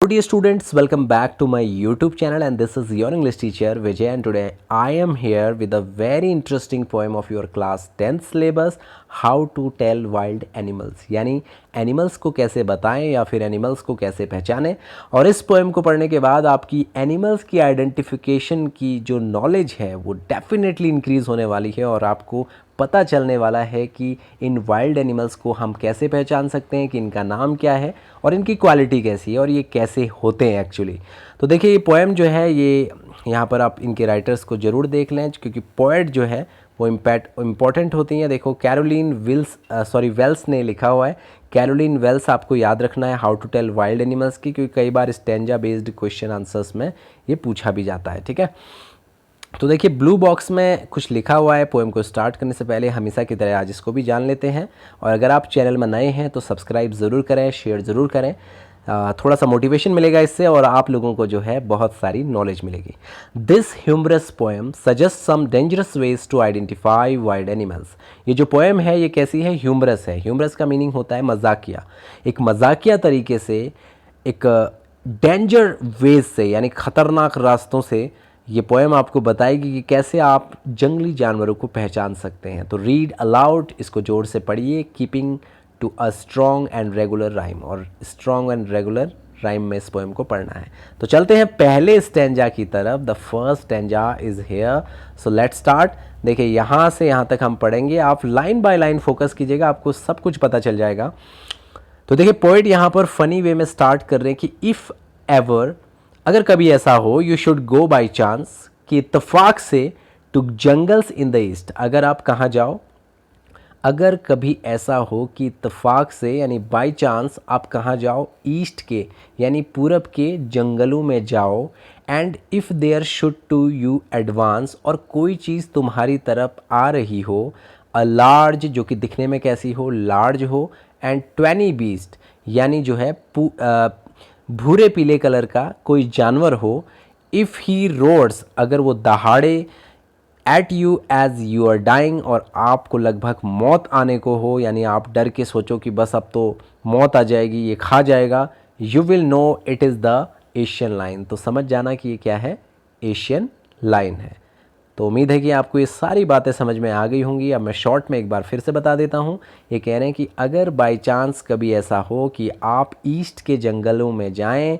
Hello dear students, welcome back to my YouTube channel and this is your English teacher Vijay and today I am here with a very interesting poem of your class 10th syllabus How to tell wild animals यानी animals को कैसे बताएं या फिर animals को कैसे पहचानें। और इस पोएम को पढ़ने के बाद आपकी एनिमल्स की आइडेंटिफिकेशन की जो नॉलेज है वो डेफिनेटली इंक्रीज़ होने वाली है और आपको पता चलने वाला है कि इन वाइल्ड एनिमल्स को हम कैसे पहचान सकते हैं, कि इनका नाम क्या है और इनकी क्वालिटी कैसी है और ये कैसे होते हैं एक्चुअली। तो देखिए ये पोएम जो है ये यहाँ पर आप इनके राइटर्स को ज़रूर देख लें क्योंकि पोएट जो है वो इम्पॉर्टेंट होती हैं। देखो कैरोलिन वेल्स ने लिखा हुआ है। कैरोलिन वेल्स आपको याद रखना है how to tell wild animals की, क्योंकि कई बार स्टेंजा बेस्ड क्वेश्चन आंसर्स में ये पूछा भी जाता है। ठीक है, तो देखिए ब्लू बॉक्स में कुछ लिखा हुआ है। पोएम को स्टार्ट करने से पहले हमेशा की तरह आज इसको भी जान लेते हैं। और अगर आप चैनल में नए हैं तो सब्सक्राइब ज़रूर करें, शेयर ज़रूर करें, थोड़ा सा मोटिवेशन मिलेगा इससे और आप लोगों को जो है बहुत सारी नॉलेज मिलेगी। This humorous poem suggest some dangerous ways to identify wild animals. ये जो पोएम है ये कैसी है? ह्यूमरस है। ह्यूमरस का मीनिंग होता है मजाकिया। एक मजाकिया तरीके से, एक डेंजर वेज से यानी ख़तरनाक रास्तों से ये पोएम आपको बताएगी कि कैसे आप जंगली जानवरों को पहचान सकते हैं। तो रीड अलाउड, इसको जोर से पढ़िए, keeping to a strong and regular rhyme. और स्ट्रॉन्ग एंड रेगुलर राइम में इस पोएम को पढ़ना है। तो चलते हैं पहले स्टेंजा की तरफ। The first stanza is here, so let's start. देखिए यहाँ से यहाँ तक हम पढ़ेंगे, आप लाइन बाय लाइन फोकस कीजिएगा, आपको सब कुछ पता चल जाएगा। तो देखिए पोएट यहाँ पर फनी वे में स्टार्ट कर रहे हैं कि इफ़ एवर, अगर कभी ऐसा हो, you should go by chance, कि इत्तेफाक से, to jungles in the east. अगर आप कहाँ जाओ, अगर कभी ऐसा हो कि इत्तेफाक से यानी बाई चांस आप कहाँ जाओ, ईस्ट के यानी पूरब के जंगलों में जाओ। And if there should to you advance, और कोई चीज़ तुम्हारी तरफ आ रही हो, अ लार्ज, जो कि दिखने में कैसी हो, लार्ज हो, एंड 20 बीस्ट यानी जो है भूरे पीले कलर का कोई जानवर हो। इफ़ ही रोड्स, अगर वो दहाड़े, at you as you are dying, और आपको लगभग मौत आने को हो, यानी आप डर के सोचो कि बस अब तो मौत आ जाएगी, ये खा जाएगा। You will know it is the Asian lion, तो समझ जाना कि ये क्या है, एशियन लाइन है। तो उम्मीद है कि आपको ये सारी बातें समझ में आ गई होंगी। अब मैं शॉर्ट में एक बार फिर से बता देता हूँ। ये कह रहे हैं कि अगर बाय चांस कभी ऐसा हो कि आप ईस्ट के जंगलों में जाएं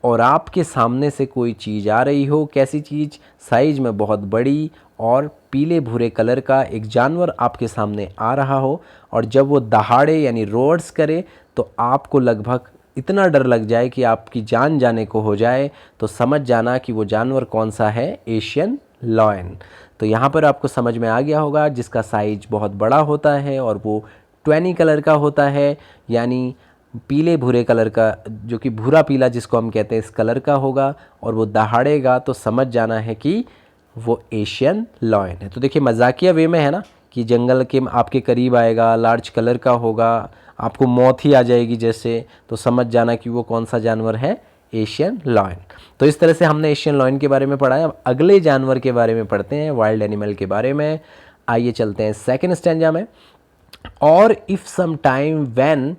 और आपके सामने से कोई चीज़ आ रही हो, कैसी चीज़, साइज में बहुत बड़ी और पीले भूरे कलर का एक जानवर आपके सामने आ रहा हो, और जब वो दहाड़े यानी रोड्स करे तो आपको लगभग इतना डर लग जाए कि आपकी जान जाने को हो जाए, तो समझ जाना कि वो जानवर कौन सा है, एशियन लायन। तो यहाँ पर आपको समझ में आ गया होगा, जिसका साइज बहुत बड़ा होता है और वो 20 कलर का होता है, यानी पीले भूरे कलर का, जो कि भूरा पीला जिसको हम कहते हैं इस कलर का होगा, और वो दहाड़ेगा तो समझ जाना है कि वो एशियन लायन है। तो देखिए मजाकिया वे में है ना, कि जंगल के आपके करीब आएगा, लार्ज कलर का होगा, आपको मौत ही आ जाएगी जैसे, तो समझ जाना कि वो कौन सा जानवर है, एशियन लायन। तो इस तरह से हमने एशियन लायन के बारे में पढ़ा है। अब अगले जानवर के बारे में पढ़ते हैं, वाइल्ड एनिमल के बारे में। आइए चलते हैं सेकंड स्टेंजा में। और if some time when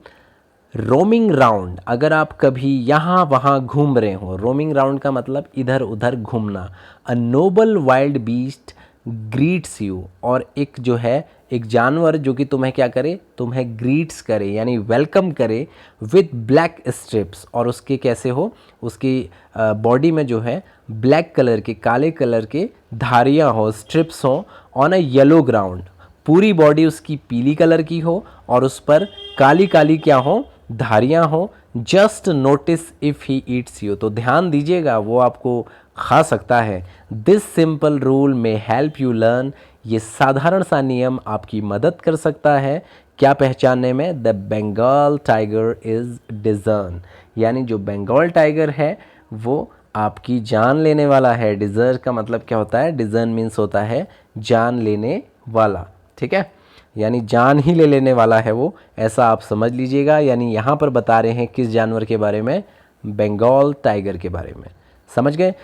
roaming round, अगर आप कभी यहाँ वहाँ घूम रहे हो, रोमिंग राउंड का मतलब इधर उधर घूमना। अ Nobel wild beast greets you, और एक जो है एक जानवर जो कि तुम्हें क्या करे, तुम्हें ग्रीट्स करे यानी वेलकम करे, विद ब्लैक स्ट्रिप्स, और उसके कैसे हो, उसकी बॉडी में जो है ब्लैक कलर के, काले कलर के धारियाँ हो, स्ट्रिप्स हो, ऑन अ येलो ग्राउंड, पूरी बॉडी उसकी पीली कलर की हो और उस पर काली काली क्या हो, धारियाँ हो। Just notice if he eats you, तो ध्यान दीजिएगा वो आपको खा सकता है। दिस सिंपल रूल में हेल्प यू लर्न, ये साधारण सा नियम आपकी मदद कर सकता है क्या पहचानने में, the Bengal tiger is discern, यानी जो बंगाल टाइगर है वो आपकी जान लेने वाला है। डिजर्न का मतलब क्या होता है, डिजर्न मीन्स होता है जान लेने वाला, ठीक है, यानी जान ही ले लेने वाला है वो, ऐसा आप समझ लीजिएगा। यानी यहाँ पर बता रहे हैं किस जानवर के बारे में, बंगाल टाइगर के बारे में, समझ गए।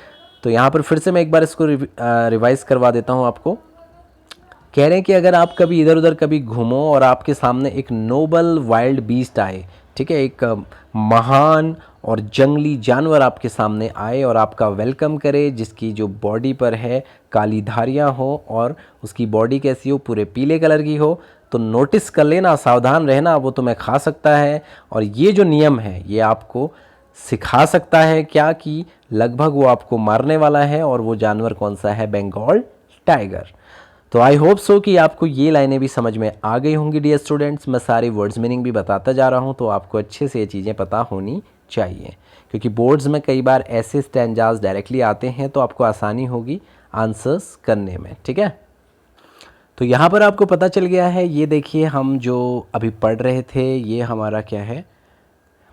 तो यहाँ पर फिर से मैं एक बार इसको रिवाइज करवा देता हूँ आपको। कह रहे हैं कि अगर आप कभी इधर उधर कभी घूमो और आपके सामने एक नोबल वाइल्ड बीस्ट आए, ठीक है, एक महान और जंगली जानवर आपके सामने आए और आपका वेलकम करे, जिसकी जो बॉडी पर है काली धारियाँ हो और उसकी बॉडी कैसी हो, पूरे पीले कलर की हो, तो नोटिस कर लेना, सावधान रहना, वो तुम्हें खा सकता है। और ये जो नियम है ये आपको सिखा सकता है क्या कि लगभग वो आपको मारने वाला है, और वो जानवर कौन सा है, बंगाल टाइगर। तो आई होप सो कि आपको ये लाइनें भी समझ में आ गई होंगी डियर स्टूडेंट्स। मैं सारी वर्ड्स मीनिंग भी बताता जा रहा हूँ, तो आपको अच्छे से ये चीज़ें पता होनी चाहिए, क्योंकि बोर्ड्स में कई बार ऐसे स्टैंजाज डायरेक्टली आते हैं तो आपको आसानी होगी आंसर्स करने में। ठीक है, तो यहाँ पर आपको पता चल गया है। ये देखिए, हम जो अभी पढ़ रहे थे ये हमारा क्या है,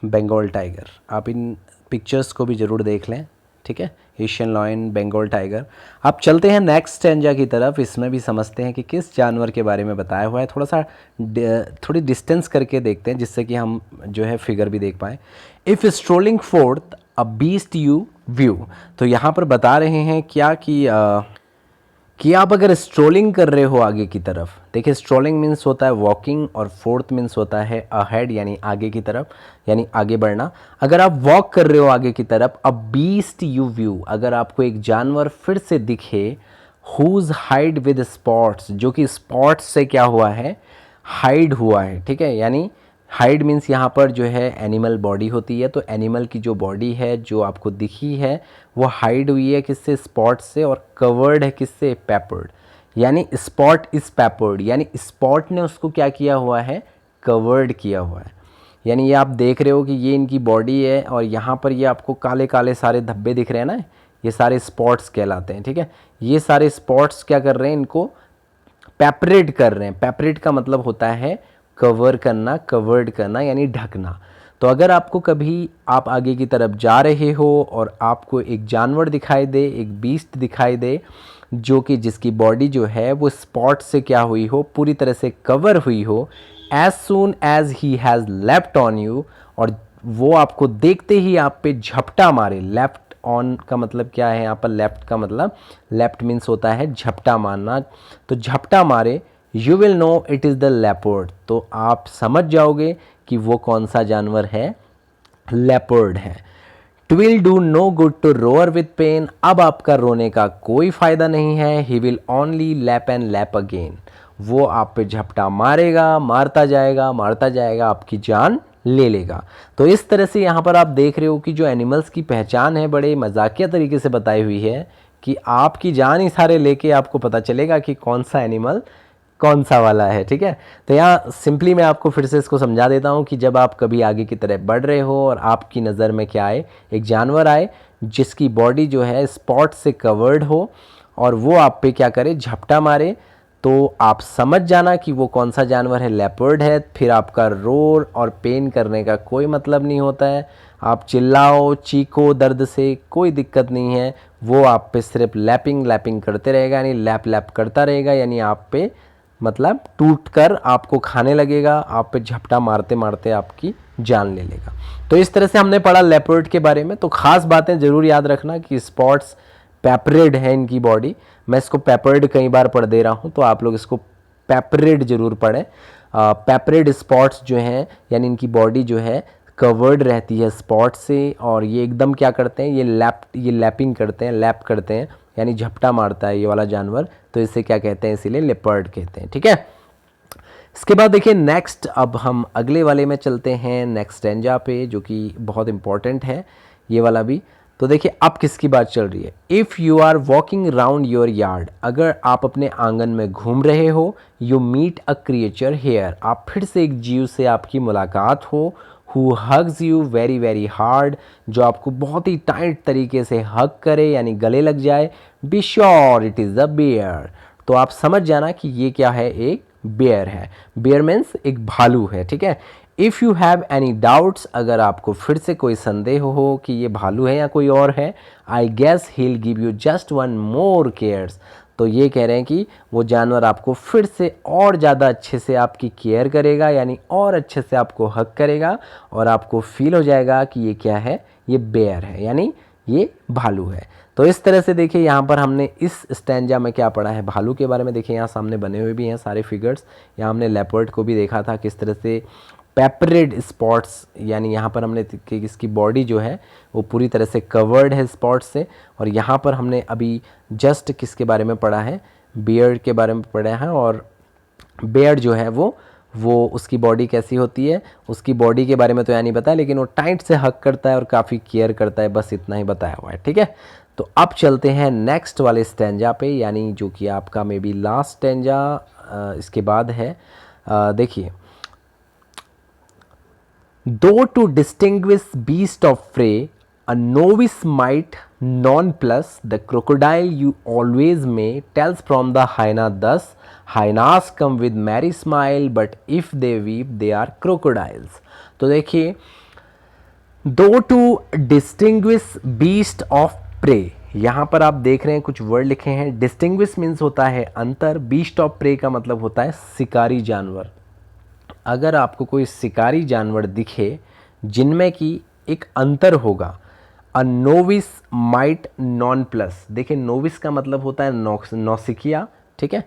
बंगाल टाइगर। आप इन पिक्चर्स को भी ज़रूर देख लें। ठीक है, एशियन लायन, बंगाल टाइगर। आप चलते हैं नेक्स्ट स्टैंजा की तरफ, इसमें भी समझते हैं कि किस जानवर के बारे में बताया हुआ है। थोड़ा सा थोड़ी डिस्टेंस करके देखते हैं, जिससे कि हम जो है फिगर भी देख पाएँ। If strolling fourth a beast you view, तो यहाँ पर बता रहे हैं क्या कि आप अगर स्ट्रोलिंग कर रहे हो आगे की तरफ, देखिए स्ट्रोलिंग मीन्स होता है वॉकिंग और फोर्थ मीन्स होता है अहेड, यानी आगे की तरफ, यानी आगे बढ़ना। अगर आप वॉक कर रहे हो आगे की तरफ, अ बीस्ट यू व्यू, अगर आपको एक जानवर फिर से दिखे, हुज हाइड विद स्पॉट्स, जो कि स्पॉट्स से क्या हुआ है, हाइड हुआ है। ठीक है, यानी हाइड मीन्स यहाँ पर जो है एनिमल बॉडी होती है, तो एनिमल की जो बॉडी है जो आपको दिखी है वो हाइड हुई है किससे, स्पॉट से, और कवर्ड है किससे, पेपर्ड, यानी स्पॉट इज पेपर्ड, यानी स्पॉट ने उसको क्या किया हुआ है, कवर्ड किया हुआ है। यानी ये आप देख रहे हो कि ये इनकी बॉडी है और यहाँ पर ये आपको काले काले सारे धब्बे दिख रहे हैं ना, ये सारे स्पॉट्स कहलाते हैं। ठीक है, ये सारे स्पॉट्स क्या कर रहे हैं, इनको पेपरेट कर रहे हैं। पेपरेट का मतलब होता है कवर करना, कवर्ड करना यानी ढकना। तो अगर आपको कभी आप आगे की तरफ जा रहे हो और आपको एक जानवर दिखाई दे, एक बीस्ट दिखाई दे, जो कि जिसकी बॉडी जो है वो स्पॉट से क्या हुई हो, पूरी तरह से कवर हुई हो, as soon as he has left on you, और वो आपको देखते ही आप पे झपटा मारे। लेफ्ट ऑन का मतलब क्या है, यहाँ पर लेफ्ट का मतलब, लेफ्ट मीन्स होता है झपटा मारना, तो झपटा मारे, you will know it is the leopard, तो आप समझ जाओगे कि वो कौन सा जानवर है, लेपर्ड है। It will do no good to roar with pain, अब आपका रोने का कोई फ़ायदा नहीं है। He will only lap and lap again, वो आप पे झपटा मारेगा, मारता जाएगा, आपकी जान ले लेगा। तो इस तरह से यहाँ पर आप देख रहे हो कि जो एनिमल्स की पहचान है बड़े मजाकिया तरीके से बताई हुई है, कि आपकी जान ही सारे लेके आपको पता चलेगा कि कौन सा एनिमल कौन सा वाला है। ठीक है, तो यहाँ सिंपली मैं आपको फिर से इसको समझा देता हूँ कि जब आप कभी आगे की तरफ बढ़ रहे हो और आपकी नज़र में क्या आए, एक जानवर आए जिसकी बॉडी जो है स्पॉट से कवर्ड हो और वो आप पे क्या करे, झपटा मारे, तो आप समझ जाना कि वो कौन सा जानवर है, लेपर्ड है। फिर आपका रोर और पेन करने का कोई मतलब नहीं होता है, आप चिल्लाओ चीखो दर्द से, कोई दिक्कत नहीं है। वो आप पे सिर्फ लैपिंग करते रहेगा, यानी लैप लैप करता रहेगा, यानी आप पे मतलब टूट कर आपको खाने लगेगा, आप पे झपटा मारते मारते आपकी जान ले लेगा। तो इस तरह से हमने पढ़ा लेपर्ड के बारे में। तो खास बातें ज़रूर याद रखना कि स्पॉट्स पेपरेड है इनकी बॉडी, मैं इसको पेपर्ड कई बार पढ़ दे रहा हूँ, तो आप लोग इसको पेपरेड जरूर पढ़ें। पेपरेड स्पॉट्स जो हैं, यानी इनकी बॉडी जो है कवर्ड रहती है स्पॉट से, और ये एकदम क्या करते हैं, ये लैपिंग करते हैं, लैप करते हैं, यानी झपटा मारता है ये वाला जानवर, तो इसे क्या कहते हैं, इसीलिए लेपर्ड कहते हैं। ठीक है, इसके बाद देखिए नेक्स्ट, अब हम अगले वाले में चलते हैं, नेक्स्ट स्टैंजा पे, जो कि बहुत इंपॉर्टेंट है ये वाला भी। तो देखिए अब किसकी बात चल रही है, if you are walking round your yard, अगर आप अपने आंगन में घूम रहे हो, you meet a creature here, आप फिर से एक जीव से आपकी मुलाकात हो, who hugs you very very hard, जो आपको बहुत ही टाइट तरीके से हग करे यानी गले लग जाए, be sure it is the bear, तो आप समझ जाना कि ये क्या है, एक बेयर है। बेयर मीन्स एक भालू है। ठीक है, if you have any doubts, अगर आपको फिर से कोई संदेह हो कि ये भालू है या कोई और है, I guess he will give you just one more cares, तो ये कह रहे हैं कि वो जानवर आपको फिर से और ज़्यादा अच्छे से आपकी केयर करेगा, यानी और अच्छे से आपको हक करेगा, और आपको फील हो जाएगा कि ये क्या है, ये बेयर है, यानी ये भालू है। तो इस तरह से देखिए यहाँ पर हमने इस स्टैंजा में क्या पढ़ा है, भालू के बारे में। देखिए यहाँ सामने बने हुए भी हैं सारे फिगर्स, यहाँ हमने लेपर्ड को भी देखा था किस तरह से पेपरेड स्पॉट्स, यानी यहाँ पर हमने कि इसकी बॉडी जो है वो पूरी तरह से कवर्ड है स्पॉट्स से। और यहाँ पर हमने अभी जस्ट किसके बारे में पढ़ा है, बियर्ड के बारे में पढ़ा है। और बियर्ड जो है वो उसकी बॉडी कैसी होती है, उसकी बॉडी के बारे में तो यहाँ नहीं बताया, लेकिन वो टाइट से हग करता है और काफ़ी केयर करता है, बस इतना ही बताया हुआ है। ठीक है, तो अब चलते हैं नेक्स्ट वाले स्टैंजा पे, यानी जो कि आपका मे बी लास्ट स्टैंजा इसके बाद है। देखिए, दो to distinguish beast of prey a novice might nonplus the crocodile you always may tells from the hyena thus hyenas come with merry smile but if they weep they are crocodiles। तो देखिए, दो to distinguish beast of prey, यहाँ पर आप देख रहे हैं कुछ वर्ड लिखे हैं। डिस्टिंग्विश मीन्स होता है अंतर, बीस्ट ऑफ प्रे का मतलब होता है शिकारी जानवर। अगर आपको कोई शिकारी जानवर दिखे जिनमें कि एक अंतर होगा, अ नोविस माइट नॉन प्लस, देखिए नोविस का मतलब होता है नौसिखिया, ठीक है।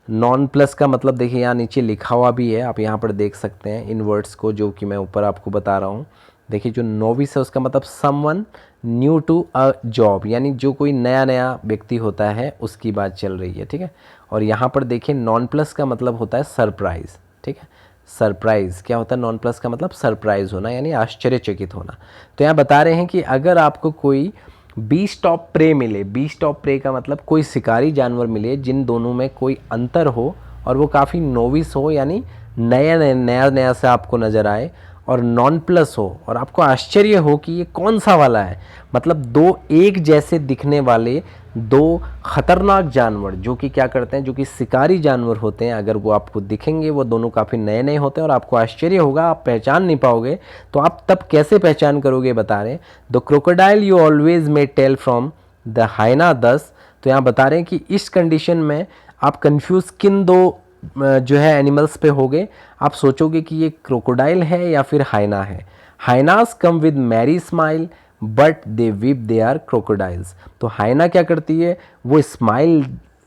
नॉन प्लस का मतलब देखिए यहाँ नीचे लिखा हुआ भी है, आप यहाँ पर देख सकते हैं इन वर्ड्स को जो कि मैं ऊपर आपको बता रहा हूँ। देखिए जो नोविस है उसका मतलब someone new to a job, यानी जो कोई नया नया व्यक्ति होता है उसकी बात चल रही है, ठीक है। और यहाँ पर देखिए नॉन प्लस का मतलब होता है सरप्राइज़, ठीक है। सरप्राइज़ क्या होता है, नॉन प्लस का मतलब सरप्राइज़ होना यानी आश्चर्यचकित होना। तो यहाँ बता रहे हैं कि अगर आपको कोई बीस्ट ऑफ प्रे मिले, बीस्ट ऑफ प्रे का मतलब कोई शिकारी जानवर मिले जिन दोनों में कोई अंतर हो और वो काफ़ी नोविस हो, यानी नया नया से आपको नज़र आए, और नॉन प्लस हो और आपको आश्चर्य हो कि ये कौन सा वाला है, मतलब दो एक जैसे दिखने वाले दो खतरनाक जानवर जो कि क्या करते हैं, जो कि शिकारी जानवर होते हैं, अगर वो आपको दिखेंगे वो दोनों काफ़ी नए नए होते हैं और आपको आश्चर्य होगा, आप पहचान नहीं पाओगे, तो आप तब कैसे पहचान करोगे बता रहे हैं। The crocodile you always may tell from the hyena this. तो यहाँ बता रहे हैं कि इस कंडीशन में आप कंफ्यूज किन दो जो है एनिमल्स पे होगे, आप सोचोगे कि ये क्रोकोडाइल है या फिर हाइना है। Hyenas come with merry smile but they weep they are crocodiles. तो हाइना क्या करती है, वो स्माइल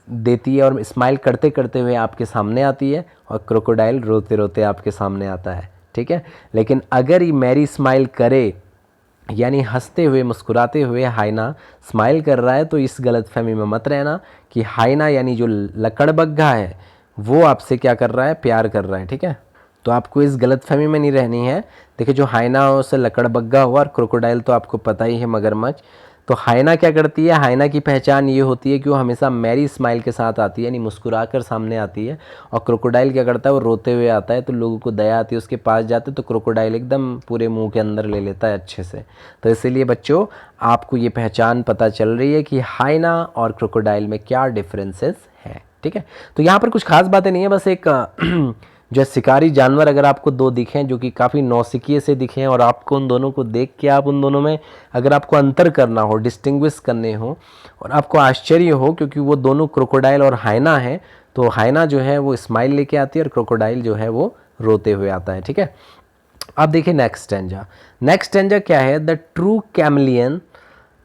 देती है और स्माइल करते करते हुए आपके सामने आती है, और क्रोकोडाइल रोते रोते आपके सामने आता है, ठीक है। लेकिन अगर ये मैरी स्माइल करे यानी हंसते हुए मुस्कुराते हुए हाइना स्माइल कर रहा है, तो इस गलतफहमी में मत रहना कि हाइना यानी जो लकड़बग्घा है वो आपसे क्या कर रहा है, प्यार कर रहा है, ठीक है। तो आपको इस गलतफहमी में नहीं रहनी है। देखिए जो हाइना हो उसे लकड़बग्घा हुआ, और क्रोकोडाइल तो आपको पता ही है मगरमच्छ। तो हाइना क्या करती है, हाइना की पहचान ये होती है कि वो हमेशा मैरी स्माइल के साथ आती है, यानी मुस्कुरा कर सामने आती है। और क्रोकोडाइल क्या करता है, वो रोते हुए आता है, तो लोगों को दया आती है, उसके पास जाते तो क्रोकोडाइल एकदम पूरे मुंह के अंदर ले लेता है अच्छे से। तो इसीलिए बच्चों आपको ये पहचान पता चल रही है कि हाइना और क्रोकोडाइल में क्या डिफरेंसेस हैं, ठीक है। तो यहाँ पर कुछ खास बातें नहीं है, बस एक जो शिकारी जानवर अगर आपको दो दिखें जो कि काफ़ी नौसिखिए से दिखें, और आपको उन दोनों को देख के आप उन दोनों में अगर आपको अंतर करना हो, डिस्टिंग्विश करने हो, और आपको आश्चर्य हो क्योंकि वो दोनों क्रोकोडाइल और हाइना है, तो हाइना जो है वो स्माइल लेके आती है और क्रोकोडाइल जो है वो रोते हुए आता है, ठीक है। अब देखिए नेक्स्ट स्टैंजा। नेक्स्ट स्टैंजा क्या है, the true chameleon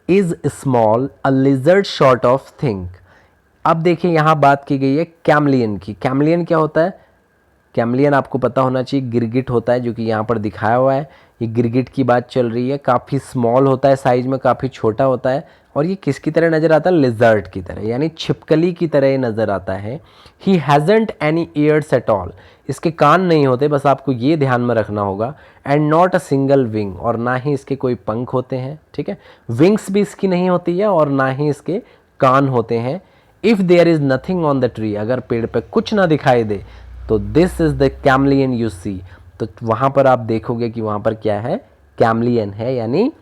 is small a lizard sort of thing. अब देखिए यहाँ बात की गई है कैमलियन की। कैमलियन क्या होता है, कैमलियन आपको पता होना चाहिए गिरगिट होता है, जो कि यहाँ पर दिखाया हुआ है। ये गिरगिट की बात चल रही है, काफ़ी स्मॉल होता है साइज में, काफ़ी छोटा होता है, और ये किसकी तरह नज़र आता है, लिजर्ड की तरह, यानी छिपकली की तरह ये नज़र आता है। ही hasn't any years at all, इसके कान नहीं होते, बस आपको ये ध्यान में रखना होगा। And not a single wing, और ना ही इसके कोई पंख होते हैं, ठीक है। विंग्स भी इसकी नहीं होती है और ना ही इसके कान होते हैं। If there is nothing on the tree, अगर पेड़ पे कुछ ना दिखाई दे तो this is the chameleon you see, तो वहाँ पर आप देखोगे कि वहाँ पर क्या है, कैमलियन है, यानी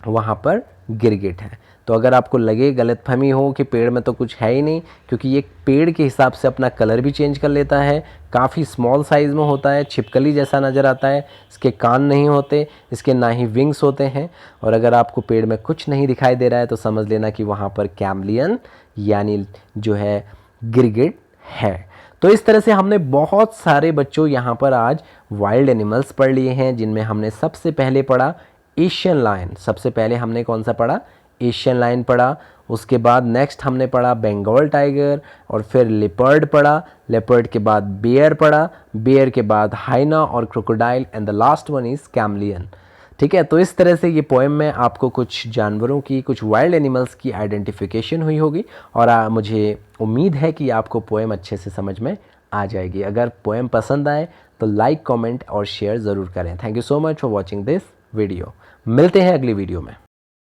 वहाँ पर गिरगिट है। तो अगर आपको लगे गलतफहमी हो कि पेड़ में तो कुछ है ही नहीं, क्योंकि ये पेड़ के हिसाब से अपना कलर भी चेंज कर लेता है, काफ़ी स्मॉल साइज़ में होता है, छिपकली जैसा नज़र आता है, इसके कान नहीं होते, इसके ना ही विंग्स होते हैं, और अगर आपको पेड़ में कुछ नहीं दिखाई दे रहा है तो समझ लेना कि वहाँ पर कैमलियन यानी जो है गिरगिट है। तो इस तरह से हमने बहुत सारे बच्चों यहाँ पर आज वाइल्ड एनिमल्स पढ़ लिए हैं, जिनमें हमने सबसे पहले पढ़ा एशियन लायन। सबसे पहले हमने कौन सा पढ़ा, एशियन लायन पढ़ा, उसके बाद नेक्स्ट हमने पढ़ा बंगाल टाइगर, और फिर लेपर्ड पढ़ा, लेपर्ड के बाद बेयर पढ़ा, बेयर के बाद हाइना और crocodile, and the last one is chameleon. ठीक है, तो इस तरह से ये पोएम में आपको कुछ जानवरों की, कुछ वाइल्ड एनिमल्स की आइडेंटिफिकेशन हुई होगी, और मुझे उम्मीद है कि आपको पोएम अच्छे से समझ में आ जाएगी। अगर पोएम पसंद आए तो लाइक, कमेंट और शेयर ज़रूर करें। Thank you so much for watching this video. मिलते हैं अगली वीडियो में।